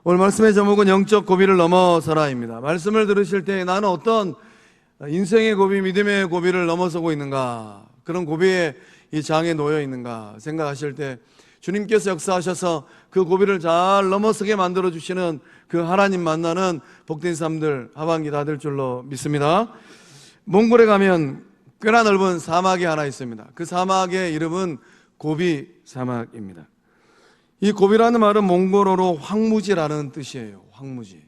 오늘 말씀의 제목은 영적 고비를 넘어서라입니다. 말씀을 들으실 때 나는 어떤 인생의 고비, 믿음의 고비를 넘어서고 있는가, 그런 고비의 이 장에 놓여 있는가 생각하실 때 주님께서 역사하셔서 그 고비를 잘 넘어서게 만들어 주시는 그 하나님 만나는 복된 삶들 하반기 다 될 줄로 믿습니다. 몽골에 가면 꽤나 넓은 사막이 하나 있습니다. 그 사막의 이름은 고비 사막입니다. 이 고비라는 말은 몽골어로 황무지라는 뜻이에요. 황무지.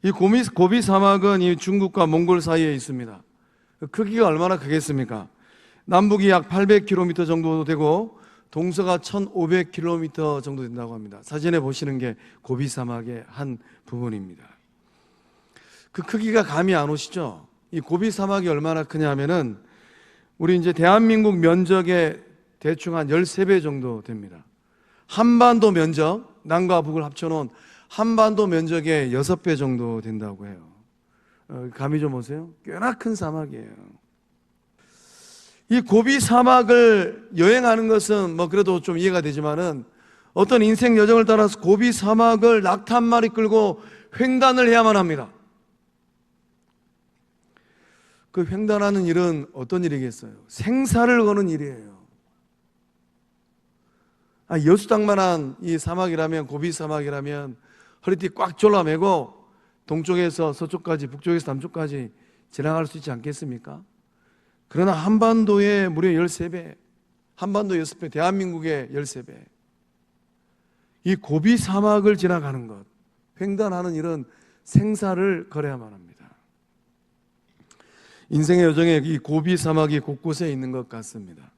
이 고비 사막은 이 중국과 몽골 사이에 있습니다. 크기가 얼마나 크겠습니까? 남북이 약 800km 정도 되고 동서가 1500km 정도 된다고 합니다. 사진에 보시는 게 고비 사막의 한 부분입니다. 그 크기가 감이 안 오시죠? 이 고비 사막이 얼마나 크냐면은 우리 이제 대한민국 면적의 대충 한 13배 정도 됩니다. 한반도 면적, 남과 북을 합쳐놓은 한반도 면적의 6배 정도 된다고 해요. 감이 좀 오세요? 꽤나 큰 사막이에요. 이 고비 사막을 여행하는 것은 뭐 그래도 좀 이해가 되지만은 어떤 인생 여정을 따라서 고비 사막을 낙타 한 마리 끌고 횡단을 해야만 합니다. 그 횡단하는 일은 어떤 일이겠어요? 생사를 거는 일이에요. 여수 땅만한 이 사막이라면, 고비 사막이라면 허리띠 꽉 졸라매고 동쪽에서 서쪽까지, 북쪽에서 남쪽까지 지나갈 수 있지 않겠습니까? 그러나 한반도의 무려 13배, 한반도 6배, 대한민국의 13배, 이 고비 사막을 지나가는 것, 횡단하는 일은 생사를 걸어야만 합니다. 인생의 여정에 이 고비 사막이 곳곳에 있는 것 같습니다.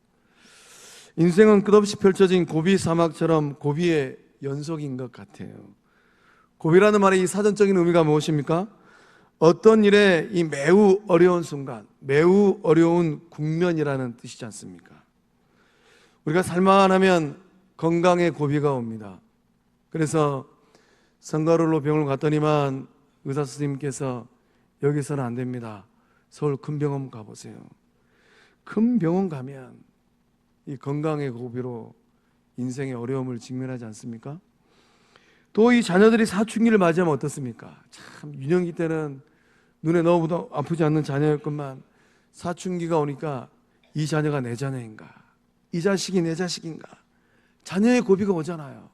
인생은 끝없이 펼쳐진 고비 사막처럼 고비의 연속인 것 같아요. 고비라는 말의 이 사전적인 의미가 무엇입니까? 어떤 일에 이 매우 어려운 순간, 매우 어려운 국면이라는 뜻이지 않습니까? 우리가 살만 하면 건강에 고비가 옵니다. 그래서 성가롤로 병원을 갔더니만 의사 선생님께서 여기서는 안 됩니다. 서울 큰 병원 가보세요. 큰 병원 가면 이 건강의 고비로 인생의 어려움을 직면하지 않습니까? 또 이 자녀들이 사춘기를 맞이하면 어떻습니까? 참 유년기 때는 눈에 넣어도 아프지 않는 자녀였건만 사춘기가 오니까 이 자녀가 내 자녀인가? 이 자식이 내 자식인가? 자녀의 고비가 오잖아요.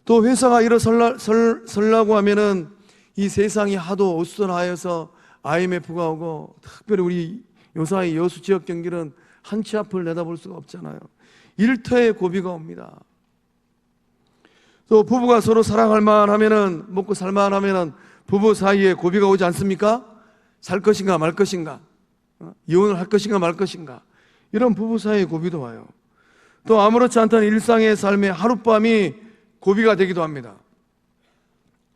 또 회사가 일어서려고 하면은 이 세상이 하도 어수선하여서 IMF가 오고, 특별히 우리 요사이 여수 지역 경기는 한 치 앞을 내다볼 수가 없잖아요. 일터의 고비가 옵니다. 또 부부가 서로 사랑할 만하면은, 먹고 살만 하면은 부부 사이에 고비가 오지 않습니까? 살 것인가 말 것인가, 이혼을 할 것인가 말 것인가, 이런 부부 사이의 고비도 와요. 또 아무렇지 않던 일상의 삶의 하룻밤이 고비가 되기도 합니다.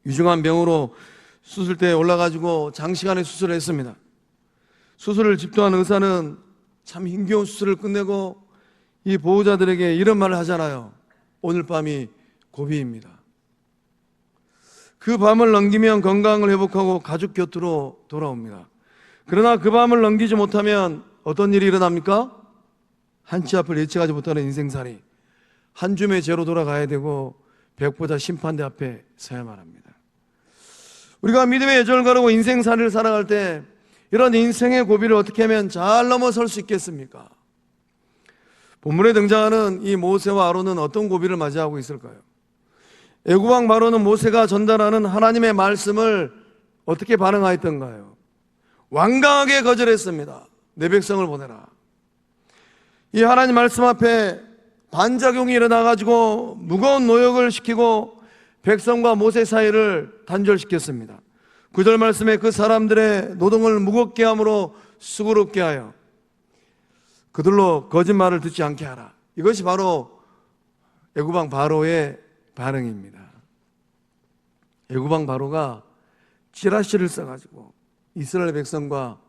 위중한 병으로 수술대에 올라가지고 장시간의 수술을 했습니다. 수술을 집도한 의사는 참 힘겨운 수술을 끝내고 이 보호자들에게 이런 말을 하잖아요. 오늘 밤이 고비입니다. 그 밤을 넘기면 건강을 회복하고 가족 곁으로 돌아옵니다. 그러나 그 밤을 넘기지 못하면 어떤 일이 일어납니까? 한 치 앞을 예측하지 못하는 인생살이, 한 줌의 죄로 돌아가야 되고 백보자 심판대 앞에 서야만 합니다. 우리가 믿음의 여정을 걸고 인생살이를 살아갈 때 이런 인생의 고비를 어떻게 하면 잘 넘어설 수 있겠습니까? 본문에 등장하는 이 모세와 아론은 어떤 고비를 맞이하고 있을까요? 애굽왕 바로는 모세가 전달하는 하나님의 말씀을 어떻게 반응하였던가요? 완강하게 거절했습니다. 내 백성을 보내라. 이 하나님 말씀 앞에 반작용이 일어나가지고 무거운 노역을 시키고 백성과 모세 사이를 단절시켰습니다. 9절 말씀에 그 사람들의 노동을 무겁게 함으로 수고롭게 하여 그들로 거짓말을 듣지 않게 하라. 이것이 바로 애굽왕 바로의 반응입니다. 애굽왕 바로가 찌라시를 써가지고 이스라엘 백성과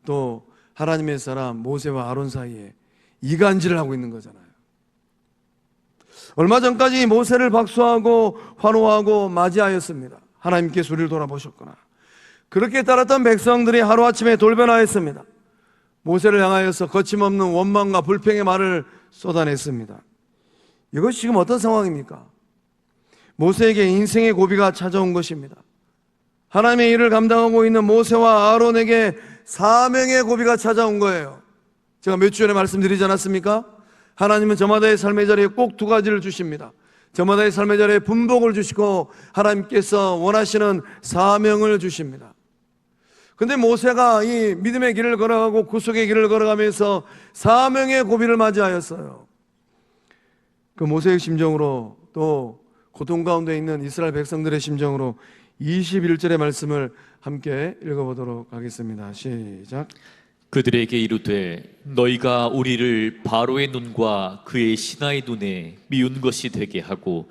또 하나님의 사람 모세와 아론 사이에 이간질을 하고 있는 거잖아요. 얼마 전까지 모세를 박수하고 환호하고 맞이하였습니다. 하나님께서 우리를 돌아보셨구나. 그렇게 따랐던 백성들이 하루아침에 돌변하였습니다. 모세를 향하여서 거침없는 원망과 불평의 말을 쏟아냈습니다. 이것이 지금 어떤 상황입니까? 모세에게 인생의 고비가 찾아온 것입니다. 하나님의 일을 감당하고 있는 모세와 아론에게 사명의 고비가 찾아온 거예요. 제가 몇 주 전에 말씀드리지 않았습니까? 하나님은 저마다의 삶의 자리에 꼭 두 가지를 주십니다. 저마다의 삶의 자리에 분복을 주시고 하나님께서 원하시는 사명을 주십니다. 근데 모세가 이 믿음의 길을 걸어가고 구속의 길을 걸어가면서 사명의 고비를 맞이하였어요. 그 모세의 심정으로, 또 고통 가운데 있는 이스라엘 백성들의 심정으로 21절의 말씀을 함께 읽어보도록 하겠습니다. 시작. 그들에게 이르되 너희가 우리를 바로의 눈과 그의 신하의 눈에 미운 것이 되게 하고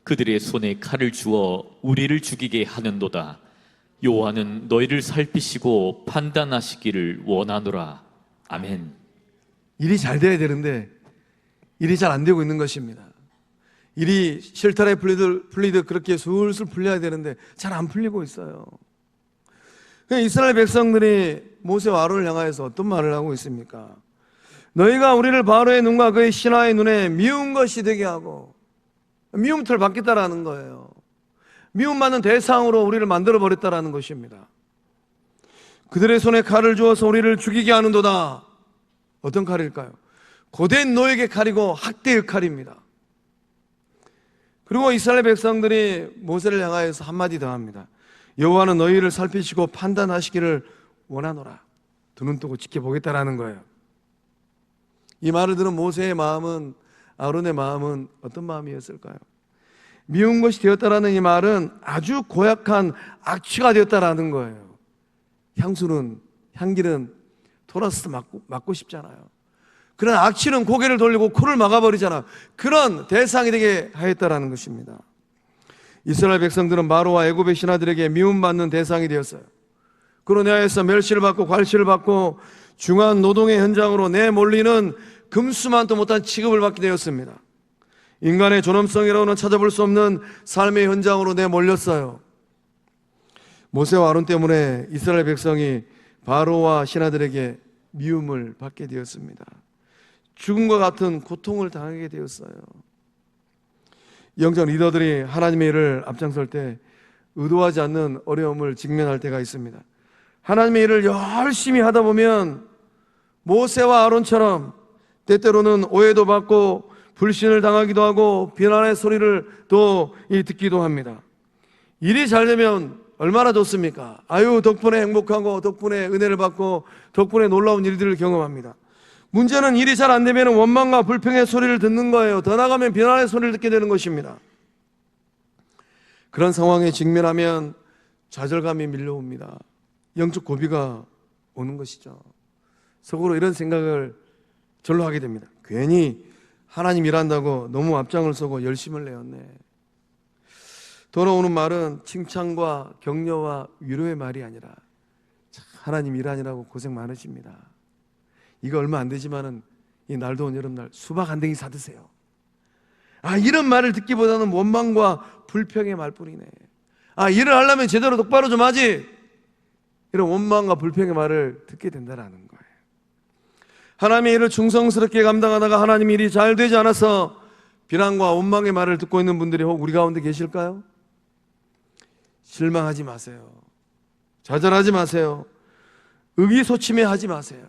그들의 손에 칼을 주어 우리를 죽이게 하는도다. 여호와는 너희를 살피시고 판단하시기를 원하노라. 아멘. 일이 잘 돼야 되는데 일이 잘 안 되고 있는 것입니다. 일이 실타래 풀리듯 그렇게 술술 풀려야 되는데 잘 안 풀리고 있어요. 이스라엘 백성들이 모세와 아론을 향하여서 어떤 말을 하고 있습니까? 너희가 우리를 바로의 눈과 그의 신하의 눈에 미운 것이 되게 하고, 미움틀을 받겠다라는 거예요. 미움받는 대상으로 우리를 만들어버렸다라는 것입니다. 그들의 손에 칼을 주어서 우리를 죽이게 하는도다. 어떤 칼일까요? 고된 노역의 칼이고 학대의 칼입니다. 그리고 이스라엘 백성들이 모세를 향하여서 한마디 더 합니다. 여호와는 너희를 살피시고 판단하시기를 원하노라. 두 눈 뜨고 지켜보겠다라는 거예요. 이 말을 들은 모세의 마음은, 아론의 마음은 어떤 마음이었을까요? 미운 것이 되었다라는 이 말은 아주 고약한 악취가 되었다라는 거예요. 향기는 토라스 맡고 싶잖아요. 그런 악취는 고개를 돌리고 코를 막아버리잖아. 그런 대상이 되게 하였다라는 것입니다. 이스라엘 백성들은 바로와 애굽의 신하들에게 미움받는 대상이 되었어요. 그로 인하여서 멸시를 받고 괄시를 받고 중한 노동의 현장으로 내몰리는 금수만도 못한 취급을 받게 되었습니다. 인간의 존엄성이라고는 찾아볼 수 없는 삶의 현장으로 내몰렸어요. 모세와 아론 때문에 이스라엘 백성이 바로와 신하들에게 미움을 받게 되었습니다. 죽음과 같은 고통을 당하게 되었어요. 영적 리더들이 하나님의 일을 앞장설 때 의도하지 않는 어려움을 직면할 때가 있습니다. 하나님의 일을 열심히 하다 보면 모세와 아론처럼 때때로는 오해도 받고 불신을 당하기도 하고 비난의 소리를 또 듣기도 합니다. 일이 잘 되면 얼마나 좋습니까? 아유, 덕분에 행복하고 덕분에 은혜를 받고 덕분에 놀라운 일들을 경험합니다. 문제는 일이 잘 안 되면 원망과 불평의 소리를 듣는 거예요. 더 나가면 비난의 소리를 듣게 되는 것입니다. 그런 상황에 직면하면 좌절감이 밀려옵니다. 영적 고비가 오는 것이죠. 속으로 이런 생각을 절로 하게 됩니다. 괜히 하나님 일한다고 너무 앞장을 서고 열심을 내었네. 돌아오는 말은 칭찬과 격려와 위로의 말이 아니라 하나님 일하느라고 고생 많으십니다. 이거 얼마 안 되지만은 이 날 더운 여름날 수박 한 댕이 사드세요. 이런 말을 듣기보다는 원망과 불평의 말뿐이네. 일을 하려면 제대로 똑바로 좀 하지. 이런 원망과 불평의 말을 듣게 된다는 거예요. 하나님의 일을 충성스럽게 감당하다가 하나님 일이 잘 되지 않아서 비난과 원망의 말을 듣고 있는 분들이 혹 우리 가운데 계실까요? 실망하지 마세요. 좌절하지 마세요. 의기소침해하지 마세요.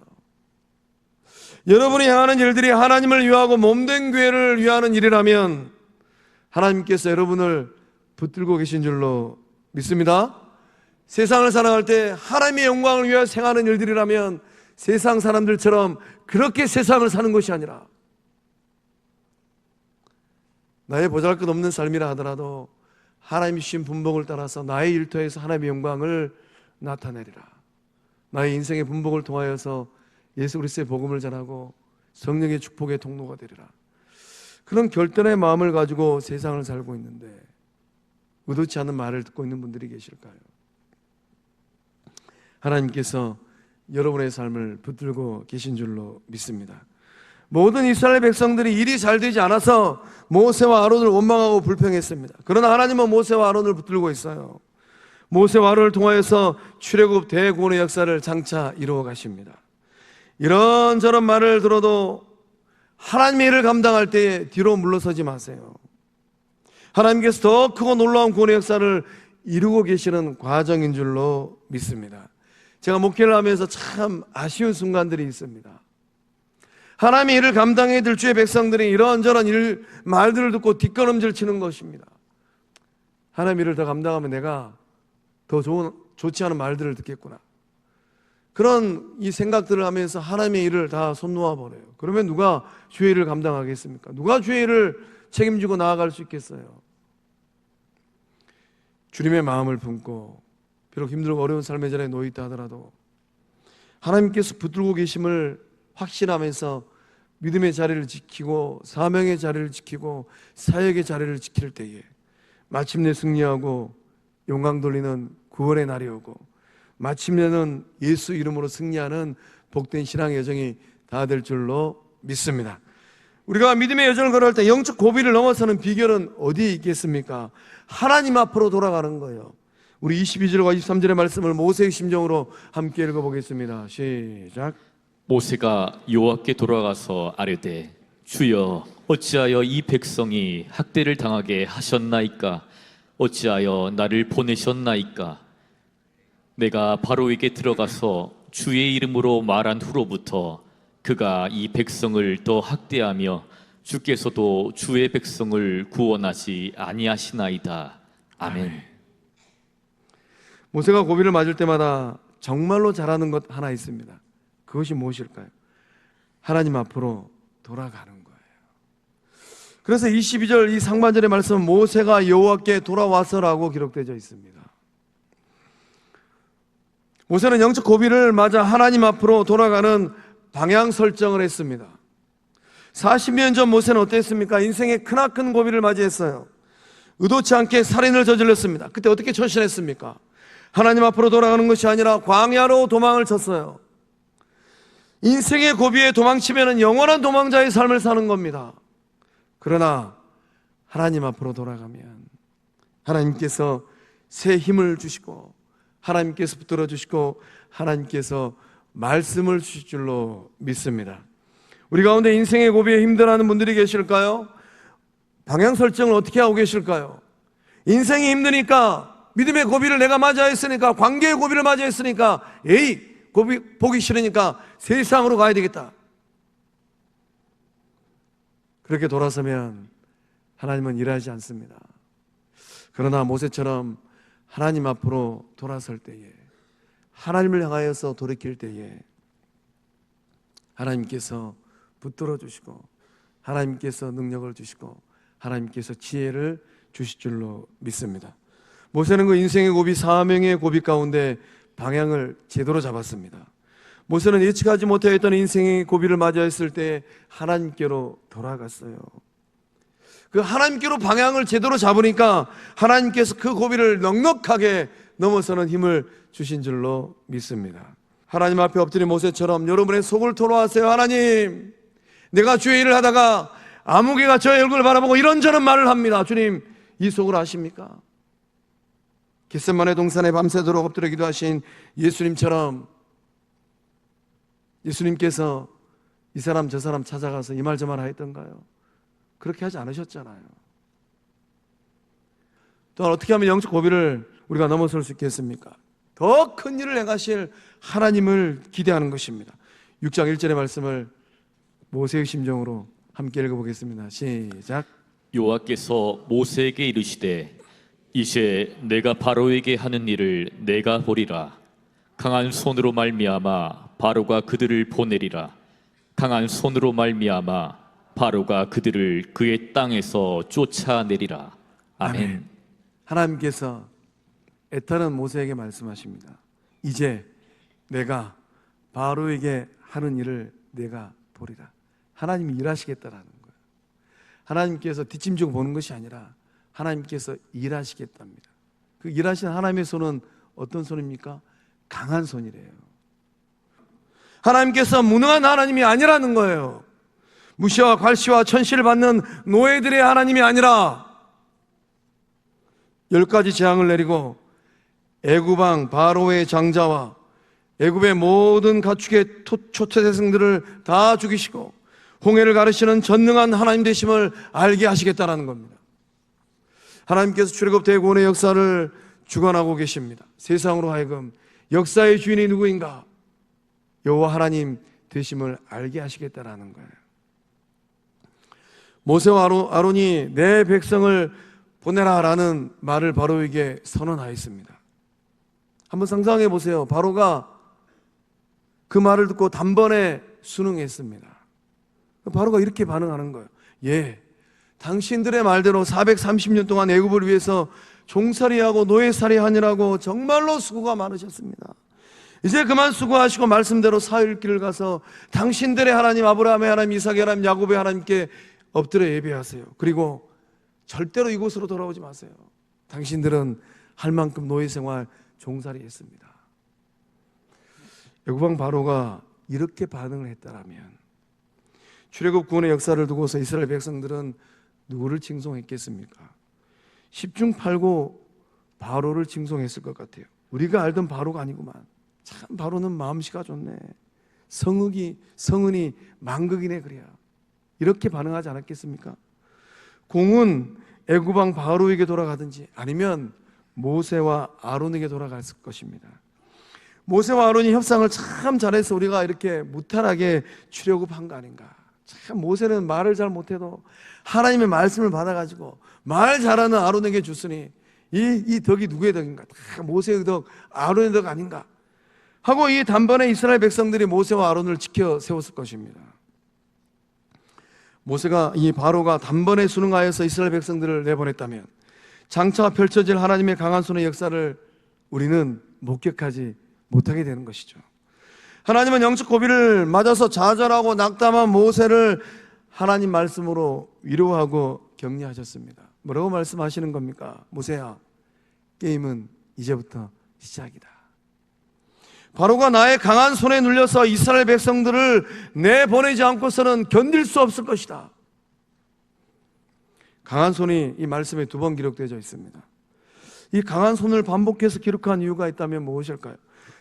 여러분이 향하는 일들이 하나님을 위하고 몸된 교회를 위하는 일이라면 하나님께서 여러분을 붙들고 계신 줄로 믿습니다. 세상을 살아갈 때 하나님의 영광을 위하여 생하는 일들이라면 세상 사람들처럼 그렇게 세상을 사는 것이 아니라 나의 보잘것없는 삶이라 하더라도 하나님이 주신 분복을 따라서 나의 일터에서 하나님의 영광을 나타내리라. 나의 인생의 분복을 통하여서 예수 그리스도의 복음을 전하고 성령의 축복의 통로가 되리라. 그런 결단의 마음을 가지고 세상을 살고 있는데 의도치 않은 말을 듣고 있는 분들이 계실까요? 하나님께서 여러분의 삶을 붙들고 계신 줄로 믿습니다. 모든 이스라엘 백성들이 일이 잘 되지 않아서 모세와 아론을 원망하고 불평했습니다. 그러나 하나님은 모세와 아론을 붙들고 있어요. 모세와 아론을 통하여서 출애굽 대구원의 역사를 장차 이루어 가십니다. 이런저런 말을 들어도 하나님의 일을 감당할 때 뒤로 물러서지 마세요. 하나님께서 더 크고 놀라운 구원의 역사를 이루고 계시는 과정인 줄로 믿습니다. 제가 목회를 하면서 참 아쉬운 순간들이 있습니다. 하나님의 일을 감당해야 될 주의 백성들이 이런저런 말들을 듣고 뒷걸음질 치는 것입니다. 하나님의 일을 더 감당하면 내가 더 좋지 않은 말들을 듣겠구나. 그런 이 생각들을 하면서 하나님의 일을 다 손 놓아버려요. 그러면 누가 주의 일을 감당하겠습니까? 누가 주의 일을 책임지고 나아갈 수 있겠어요? 주님의 마음을 품고 비록 힘들고 어려운 삶의 자리에 놓여있다 하더라도 하나님께서 붙들고 계심을 확신하면서 믿음의 자리를 지키고 사명의 자리를 지키고 사역의 자리를 지킬 때에 마침내 승리하고 영광 돌리는 구원의 날이 오고 마침내는 예수 이름으로 승리하는 복된 신앙의 여정이 다 될 줄로 믿습니다. 우리가 믿음의 여정을 걸어갈 때 영적 고비를 넘어서는 비결은 어디에 있겠습니까? 하나님 앞으로 돌아가는 거예요. 우리 22절과 23절의 말씀을 모세의 심정으로 함께 읽어보겠습니다. 시작. 모세가 여호와께 돌아가서 아뢰되 주여 어찌하여 이 백성이 학대를 당하게 하셨나이까? 어찌하여 나를 보내셨나이까? 내가 바로에게 들어가서 주의 이름으로 말한 후로부터 그가 이 백성을 더 학대하며 주께서도 주의 백성을 구원하지 아니하시나이다. 아멘. 모세가 고비를 맞을 때마다 정말로 잘하는 것 하나 있습니다. 그것이 무엇일까요? 하나님 앞으로 돌아가는 거예요. 그래서 22절 이 상반절의 말씀은 모세가 여호와께 돌아와서라고 기록되어 있습니다. 모세는 영적 고비를 맞아 하나님 앞으로 돌아가는 방향 설정을 했습니다. 40년 전 모세는 어땠습니까? 인생의 크나큰 고비를 맞이했어요. 의도치 않게 살인을 저질렀습니다. 그때 어떻게 처신했습니까? 하나님 앞으로 돌아가는 것이 아니라 광야로 도망을 쳤어요. 인생의 고비에 도망치면 영원한 도망자의 삶을 사는 겁니다. 그러나 하나님 앞으로 돌아가면 하나님께서 새 힘을 주시고 하나님께서 붙들어 주시고 하나님께서 말씀을 주실 줄로 믿습니다. 우리 가운데 인생의 고비에 힘들어하는 분들이 계실까요? 방향 설정을 어떻게 하고 계실까요? 인생이 힘드니까 믿음의 고비를 내가 맞이했으니까 관계의 고비를 맞이했으니까 고비 보기 싫으니까 세상으로 가야 되겠다. 그렇게 돌아서면 하나님은 일하지 않습니다. 그러나 모세처럼 하나님 앞으로 돌아설 때에 하나님을 향하여서 돌이킬 때에 하나님께서 붙들어 주시고 하나님께서 능력을 주시고 하나님께서 지혜를 주실 줄로 믿습니다. 모세는 그 인생의 고비, 사명의 고비 가운데 방향을 제대로 잡았습니다. 모세는 예측하지 못했던 인생의 고비를 맞이했을 때 하나님께로 돌아갔어요. 그 하나님께로 방향을 제대로 잡으니까 하나님께서 그 고비를 넉넉하게 넘어서는 힘을 주신 줄로 믿습니다. 하나님 앞에 엎드린 모세처럼 여러분의 속을 토로하세요. 하나님, 내가 주의 일을 하다가 아무개가 저의 얼굴을 바라보고 이런저런 말을 합니다. 주님, 이 속을 아십니까? 겟세마네 동산에 밤새도록 엎드려 기도하신 예수님처럼 예수님께서 이 사람 저 사람 찾아가서 이 말 저 말 하였던가요? 그렇게 하지 않으셨잖아요. 또한 어떻게 하면 영적 고비를 우리가 넘어설 수 있겠습니까? 더 큰 일을 행하실 하나님을 기대하는 것입니다. 6장 1절의 말씀을 모세의 심정으로 함께 읽어보겠습니다. 시작. 여호와께서 모세에게 이르시되 이제 내가 바로에게 하는 일을 내가 보리라. 강한 손으로 말미암아 바로가 그들을 보내리라. 강한 손으로 말미암아 바로가 그들을 그의 땅에서 쫓아내리라. 아멘. 하나님께서 애타는 모세에게 말씀하십니다. 이제 내가 바로에게 하는 일을 내가 보리라. 하나님이 일하시겠다라는 거예요. 하나님께서 뒷짐지고 보는 것이 아니라 하나님께서 일하시겠답니다. 그 일하시는 하나님의 손은 어떤 손입니까? 강한 손이래요. 하나님께서 무능한 하나님이 아니라는 거예요. 무시와 괄시와 천시를 받는 노예들의 하나님이 아니라 10가지 재앙을 내리고 애굽왕 바로의 장자와 애굽의 모든 가축의 초태생들을 다 죽이시고 홍해를 가르시는 전능한 하나님 되심을 알게 하시겠다는 겁니다. 하나님께서 출애굽 대구원의 역사를 주관하고 계십니다. 세상으로 하여금 역사의 주인이 누구인가? 여호와 하나님 되심을 알게 하시겠다라는 거예요. 모세와 아론이 내 백성을 보내라라는 말을 바로에게 선언하였습니다. 한번 상상해 보세요. 바로가 그 말을 듣고 단번에 순응했습니다. 바로가 이렇게 반응하는 거예요. 예, 당신들의 말대로 430년 동안 애굽을 위해서 종살이하고 노예살이하느라고 정말로 수고가 많으셨습니다. 이제 그만 수고하시고 말씀대로 사흘길을 가서 당신들의 하나님 아브라함의 하나님, 이삭의 하나님, 야곱의 하나님께 엎드려 예배하세요. 그리고 절대로 이곳으로 돌아오지 마세요. 당신들은 할 만큼 노예생활 종살이했습니다. 애굽왕 바로가 이렇게 반응을 했다라면 출애굽 구원의 역사를 두고서 이스라엘 백성들은 누구를 칭송했겠습니까? 10중 8구 바로를 칭송했을 것 같아요. 우리가 알던 바로가 아니구만. 참 바로는 마음씨가 좋네. 성은이 망극이네 그래야. 이렇게 반응하지 않았겠습니까? 공은 애굽왕 바로에게 돌아가든지 아니면 모세와 아론에게 돌아갔을 것입니다. 모세와 아론이 협상을 참 잘해서 우리가 이렇게 무탈하게 출애굽한 거 아닌가. 참 모세는 말을 잘 못해도 하나님의 말씀을 받아가지고 말 잘하는 아론에게 줬으니 이 덕이 누구의 덕인가? 다 모세의 덕, 아론의 덕 아닌가? 하고 이 단번에 이스라엘 백성들이 모세와 아론을 지켜 세웠을 것입니다. 모세가 이 바로가 단번에 순응하여서 이스라엘 백성들을 내보냈다면 장차 펼쳐질 하나님의 강한 손의 역사를 우리는 목격하지 못하게 되는 것이죠. 하나님은 영적 고비를 맞아서 좌절하고 낙담한 모세를 하나님 말씀으로 위로하고 격려하셨습니다. 뭐라고 말씀하시는 겁니까? 모세야, 게임은 이제부터 시작이다. 바로가 나의 강한 손에 눌려서 이스라엘 백성들을 내보내지 않고서는 견딜 수 없을 것이다. 강한 손이 이 말씀에 2번 기록되어 있습니다. 이 강한 손을 반복해서 기록한 이유가 있다면 무엇일까요?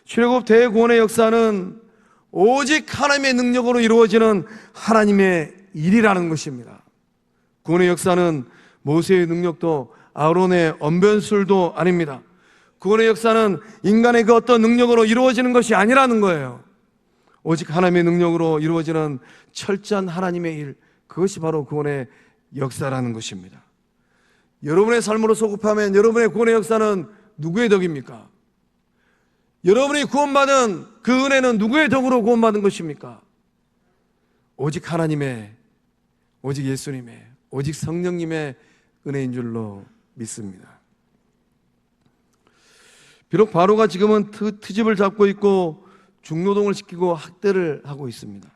출애굽 대구원의 역사는 오직 하나님의 능력으로 이루어지는 하나님의 일이라는 것입니다. 구원의 역사는 모세의 능력도 아론의 언변술도 아닙니다. 구원의 역사는 인간의 그 어떤 능력으로 이루어지는 것이 아니라는 거예요. 오직 하나님의 능력으로 이루어지는 철저한 하나님의 일, 그것이 바로 구원의 역사라는 것입니다. 여러분의 삶으로 소급하면 여러분의 구원의 역사는 누구의 덕입니까? 여러분이 구원받은 그 은혜는 누구의 덕으로 구원받은 것입니까? 오직 하나님의, 오직 예수님의, 오직 성령님의 은혜인 줄로 믿습니다. 비록 바로가 지금은 트집을 잡고 있고 중노동을 시키고 학대를 하고 있습니다.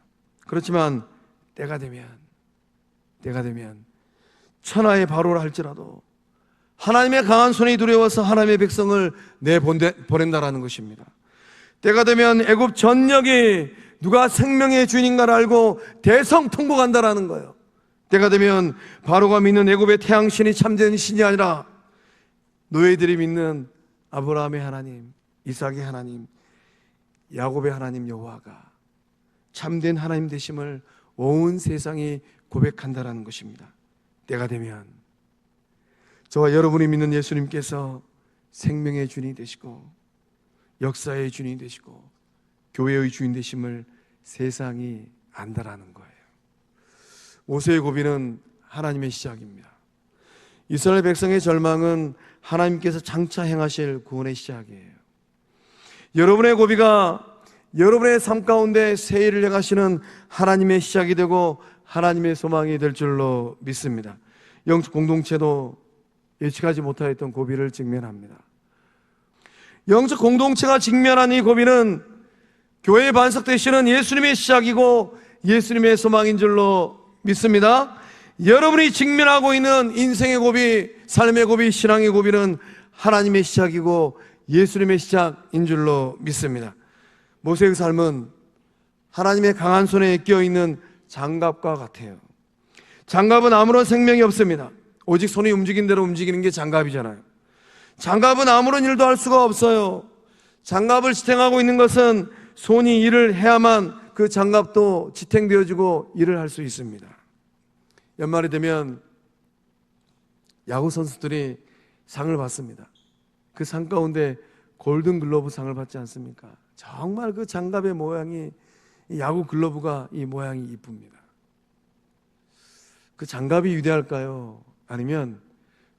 그렇지만 때가 되면 천하의 바로라 할지라도 하나님의 강한 손이 두려워서 하나님의 백성을 내보낸다라는 것입니다. 때가 되면 애굽 전역이 누가 생명의 주인인가를 알고 대성통곡한다라는 거예요. 때가 되면 바로가 믿는 애굽의 태양신이 참된 신이 아니라 노예들이 믿는 아브라함의 하나님, 이삭의 하나님, 야곱의 하나님 여호와가 참된 하나님 되심을 온 세상이 고백한다라는 것입니다. 때가 되면 저와 여러분이 믿는 예수님께서 생명의 주인이 되시고 역사의 주인이 되시고 교회의 주인 되심을 세상이 안다라는 거예요. 모세의 고비는 하나님의 시작입니다. 이스라엘 백성의 절망은 하나님께서 장차 행하실 구원의 시작이에요. 여러분의 고비가 여러분의 삶 가운데 새 일을 행하시는 하나님의 시작이 되고 하나님의 소망이 될 줄로 믿습니다. 영적 공동체도 예측하지 못하였던 고비를 직면합니다. 영적 공동체가 직면한 이 고비는 교회의 반석 되시는 예수님의 시작이고 예수님의 소망인 줄로 믿습니다. 여러분이 직면하고 있는 인생의 고비, 삶의 고비, 신앙의 고비는 하나님의 시작이고 예수님의 시작인 줄로 믿습니다. 모세의 삶은 하나님의 강한 손에 끼어있는 장갑과 같아요. 장갑은 아무런 생명이 없습니다. 오직 손이 움직인 대로 움직이는 게 장갑이잖아요. 장갑은 아무런 일도 할 수가 없어요. 장갑을 지탱하고 있는 것은 손이 일을 해야만 그 장갑도 지탱되어지고 일을 할 수 있습니다. 연말이 되면 야구 선수들이 상을 받습니다. 그 상 가운데 골든 글러브 상을 받지 않습니까? 정말 그 장갑의 모양이, 이 야구 글러브가 이 모양이 이쁩니다. 그 장갑이 위대할까요? 아니면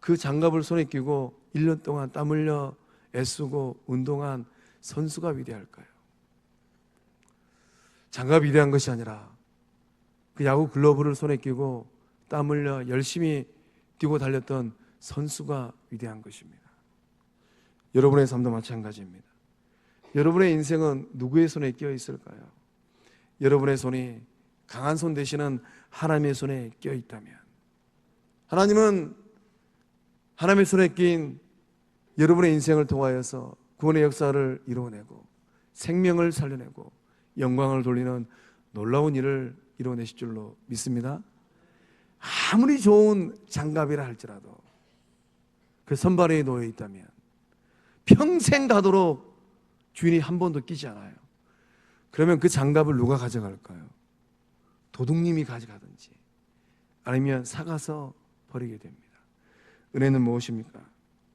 그 장갑을 손에 끼고 1년 동안 땀 흘려 애쓰고 운동한 선수가 위대할까요? 장갑이 위대한 것이 아니라 그 야구 글러브를 손에 끼고 땀 흘려 열심히 뛰고 달렸던 선수가 위대한 것입니다. 여러분의 삶도 마찬가지입니다. 여러분의 인생은 누구의 손에 끼어 있을까요? 여러분의 손이 강한 손 되시는 하나님의 손에 끼어 있다면, 하나님은 하나님의 손에 끼인 여러분의 인생을 통하여서 구원의 역사를 이루어내고 생명을 살려내고 영광을 돌리는 놀라운 일을 이루어내실 줄로 믿습니다. 아무리 좋은 장갑이라 할지라도 그 선발에 놓여 있다면 평생 가도록 주인이 한 번도 끼지 않아요. 그러면 그 장갑을 누가 가져갈까요? 도둑님이 가져가든지 아니면 사가서 버리게 됩니다. 은혜는 무엇입니까?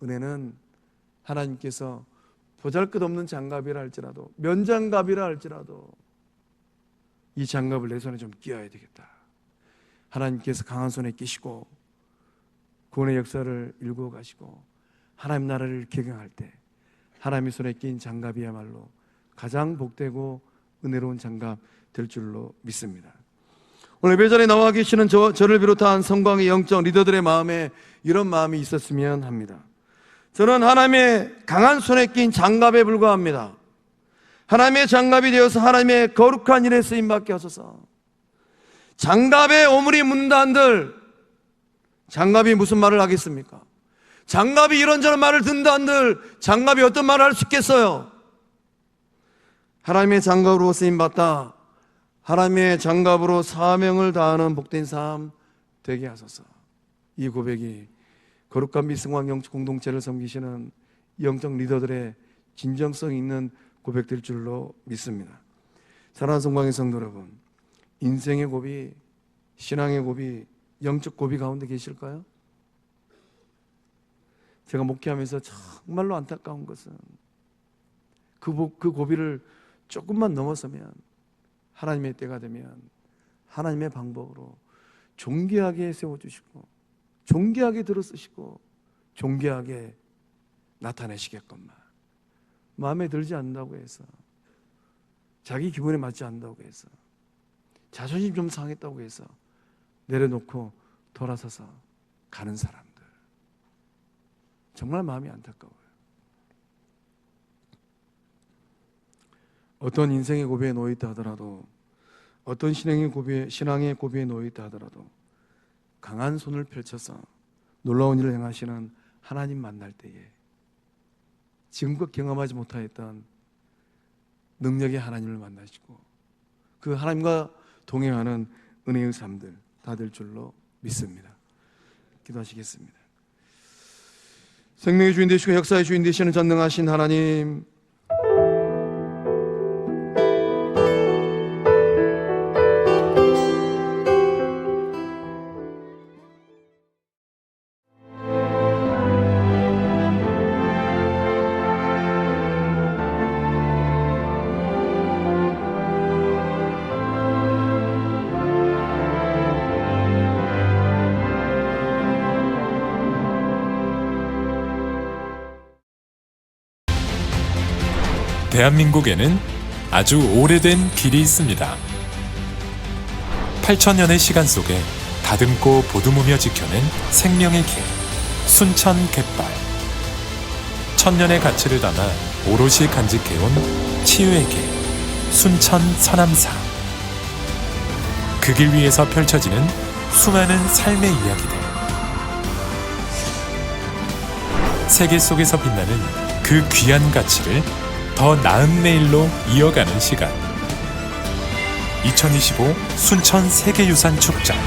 은혜는 하나님께서 보잘것없는 장갑이라 할지라도, 면장갑이라 할지라도 이 장갑을 내 손에 좀 끼워야 되겠다. 하나님께서 강한 손에 끼시고 구원의 역사를 일구어 가시고 하나님 나라를 개경할 때 하나님의 손에 낀 장갑이야말로 가장 복되고 은혜로운 장갑 될 줄로 믿습니다. 오늘 예배전에 나와 계시는 저를 비롯한 성광의 영적 리더들의 마음에 이런 마음이 있었으면 합니다. 저는 하나님의 강한 손에 낀 장갑에 불과합니다. 하나님의 장갑이 되어서 하나님의 거룩한 일에 쓰임받게 하소서. 장갑에 오물이 묻는다 한들 장갑이 무슨 말을 하겠습니까? 장갑이 이런저런 말을 듣는다 한들 장갑이 어떤 말을 할 수 있겠어요? 하나님의 장갑으로 쓰임받다, 하나님의 장갑으로 사명을 다하는 복된 삶 되게 하소서. 이 고백이 거룩한 미승왕 영적 공동체를 섬기시는 영적 리더들의 진정성 있는 고백될 줄로 믿습니다. 사랑하는 성광의 성도 여러분, 인생의 고비, 신앙의 고비, 영적 고비 가운데 계실까요? 제가 목회하면서 정말로 안타까운 것은 그 고비를 조금만 넘어서면, 하나님의 때가 되면 하나님의 방법으로 존귀하게 세워주시고 존귀하게 들어쓰시고 존귀하게 나타내시겠건만, 마음에 들지 않는다고 해서, 자기 기분에 맞지 않는다고 해서, 자존심 좀 상했다고 해서 내려놓고 돌아서서 가는 사람들, 정말 마음이 안타까워요. 어떤 인생의 고비에 놓여있다 하더라도, 어떤 신앙의 고비에 놓여있다 하더라도 강한 손을 펼쳐서 놀라운 일을 행하시는 하나님 만날 때에 지금껏 경험하지 못하였던 능력의 하나님을 만나시고 그 하나님과 동행하는 은혜의 삶들 다 될 줄로 믿습니다. 기도하시겠습니다. 생명의 주인 되시고 역사의 주인 되시는 전능하신 하나님, 대한민국에는 아주 오래된 길이 있습니다. 8,000년의 시간 속에 다듬고 보듬으며 지켜낸 생명의 길, 순천 갯발. 1000년의 가치를 담아 오롯이 간직해온 치유의 길, 순천 서남사. 그 길 위에서 펼쳐지는 수많은 삶의 이야기들. 세계 속에서 빛나는 그 귀한 가치를 더 나은 내일로 이어가는 시간. 2025 순천 세계유산 축전.